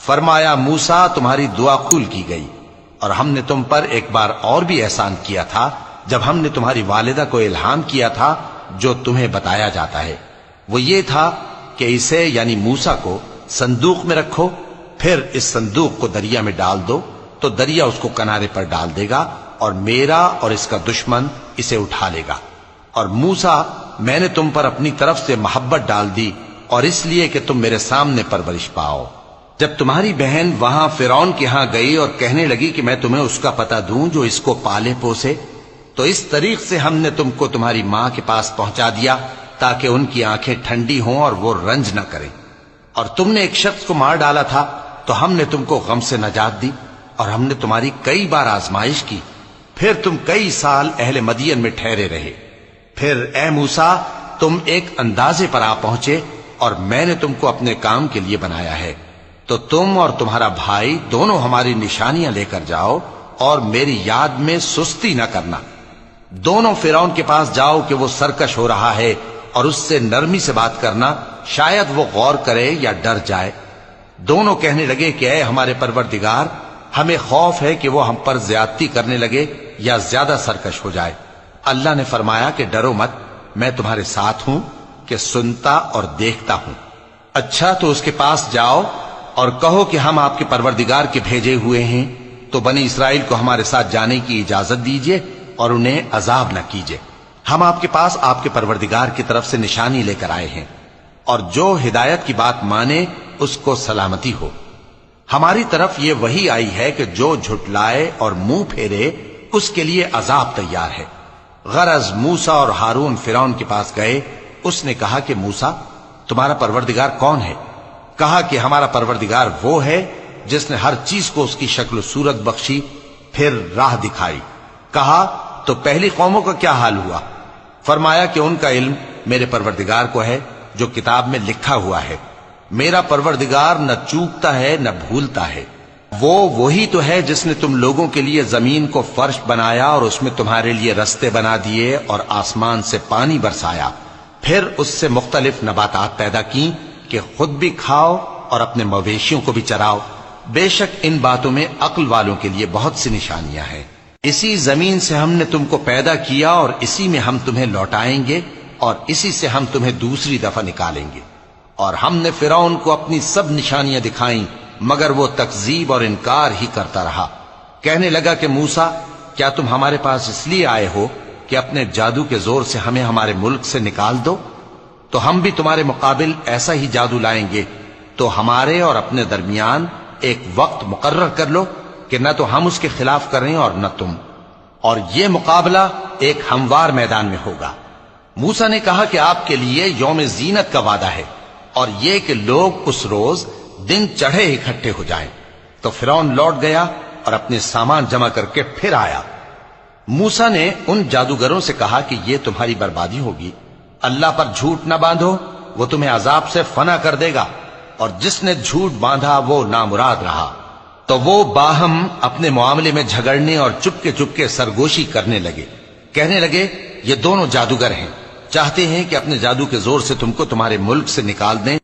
فرمایا موسیٰ تمہاری دعا قبول کی گئی، اور ہم نے تم پر ایک بار اور بھی احسان کیا تھا جب ہم نے تمہاری والدہ کو الہام کیا تھا جو تمہیں بتایا جاتا ہے، وہ یہ تھا کہ اسے یعنی موسیٰ کو صندوق میں رکھو، پھر اس صندوق کو دریا میں ڈال دو تو دریا اس کو کنارے پر ڈال دے گا، اور میرا اور اس کا دشمن اسے اٹھا لے گا۔ اور موسیٰ میں نے تم پر اپنی طرف سے محبت ڈال دی، اور اس لیے کہ تم میرے سامنے پرورش پاؤ۔ جب تمہاری بہن وہاں فرعون کے ہاں گئی اور کہنے لگی کہ میں تمہیں اس کا پتہ دوں جو اس کو پالے پوسے، تو اس طریق سے ہم نے تم کو تمہاری ماں کے پاس پہنچا دیا تاکہ ان کی آنکھیں ٹھنڈی ہوں اور وہ رنج نہ کریں۔ اور تم نے ایک شخص کو مار ڈالا تھا تو ہم نے تم کو غم سے نجات دی، اور ہم نے تمہاری کئی بار آزمائش کی، پھر تم کئی سال اہل مدین میں ٹھہرے رہے۔ پھر اے موسیٰ تم ایک اندازے پر آ پہنچے، اور میں نے تم کو اپنے کام کے لیے بنایا ہے، تو تم اور تمہارا بھائی دونوں ہماری نشانیاں لے کر جاؤ، اور میری یاد میں سستی نہ کرنا۔ دونوں فرعون کے پاس جاؤ کہ وہ سرکش ہو رہا ہے، اور اس سے نرمی سے بات کرنا، شاید وہ غور کرے یا ڈر جائے۔ دونوں کہنے لگے کہ اے ہمارے پروردگار، ہمیں خوف ہے کہ وہ ہم پر زیادتی کرنے لگے یا زیادہ سرکش ہو جائے۔ اللہ نے فرمایا کہ ڈرو مت، میں تمہارے ساتھ ہوں کہ سنتا اور دیکھتا ہوں۔ اچھا تو اس کے پاس جاؤ اور کہو کہ ہم آپ کے پروردگار کے بھیجے ہوئے ہیں، تو بنی اسرائیل کو ہمارے ساتھ جانے کی اجازت دیجیے اور انہیں عذاب نہ کیجیے۔ ہم آپ کے پاس آپ کے پروردگار کی طرف سے نشانی لے کر آئے ہیں، اور جو ہدایت کی بات مانے اس کو سلامتی ہو۔ ہماری طرف یہ وحی آئی ہے کہ جو جھٹلائے اور منہ پھیرے اس کے لیے عذاب تیار ہے۔ غرض موسیٰ اور ہارون فرعون کے پاس گئے، اس نے کہا کہ موسیٰ تمہارا پروردگار کون ہے؟ کہا کہ ہمارا پروردگار وہ ہے جس نے ہر چیز کو اس کی شکل و صورت بخشی، پھر راہ دکھائی۔ کہا تو پہلی قوموں کا کیا حال ہوا؟ فرمایا کہ ان کا علم میرے پروردگار کو ہے جو کتاب میں لکھا ہوا ہے۔ میرا پروردگار نہ چوکتا ہے نہ بھولتا ہے۔ وہ وہی تو ہے جس نے تم لوگوں کے لیے زمین کو فرش بنایا اور اس میں تمہارے لیے رستے بنا دیے اور آسمان سے پانی برسایا، پھر اس سے مختلف نباتات پیدا کی کہ خود بھی کھاؤ اور اپنے مویشیوں کو بھی چراؤ۔ بے شک ان باتوں میں عقل والوں کے لیے بہت سی نشانیاں ہیں۔ اسی زمین سے ہم نے تم کو پیدا کیا اور اسی میں ہم تمہیں لوٹائیں گے اور اسی سے ہم تمہیں دوسری دفعہ نکالیں گے۔ اور ہم نے فرعون کو اپنی سب نشانیاں دکھائیں مگر وہ تکذیب اور انکار ہی کرتا رہا۔ کہنے لگا کہ موسیٰ کیا تم ہمارے پاس اس لیے آئے ہو کہ اپنے جادو کے زور سے ہمیں ہمارے ملک سے نکال دو؟ تو ہم بھی تمہارے مقابل ایسا ہی جادو لائیں گے، تو ہمارے اور اپنے درمیان ایک وقت مقرر کر لو کہ نہ تو ہم اس کے خلاف کریں اور نہ تم، اور یہ مقابلہ ایک ہموار میدان میں ہوگا۔ موسیٰ نے کہا کہ آپ کے لیے یوم زینت کا وعدہ ہے، اور یہ کہ لوگ اس روز دن چڑھے اکٹھے ہو جائیں۔ تو فرعون لوٹ گیا اور اپنے سامان جمع کر کے پھر آیا۔ موسیٰ نے ان جادوگروں سے کہا کہ یہ تمہاری بربادی ہوگی، اللہ پر جھوٹ نہ باندھو، وہ تمہیں عذاب سے فنا کر دے گا، اور جس نے جھوٹ باندھا وہ نامراد رہا۔ تو وہ باہم اپنے معاملے میں جھگڑنے اور چپکے سرگوشی کرنے لگے۔ کہنے لگے یہ دونوں جادوگر ہیں، چاہتے ہیں کہ اپنے جادو کے زور سے تم کو تمہارے ملک سے نکال دیں۔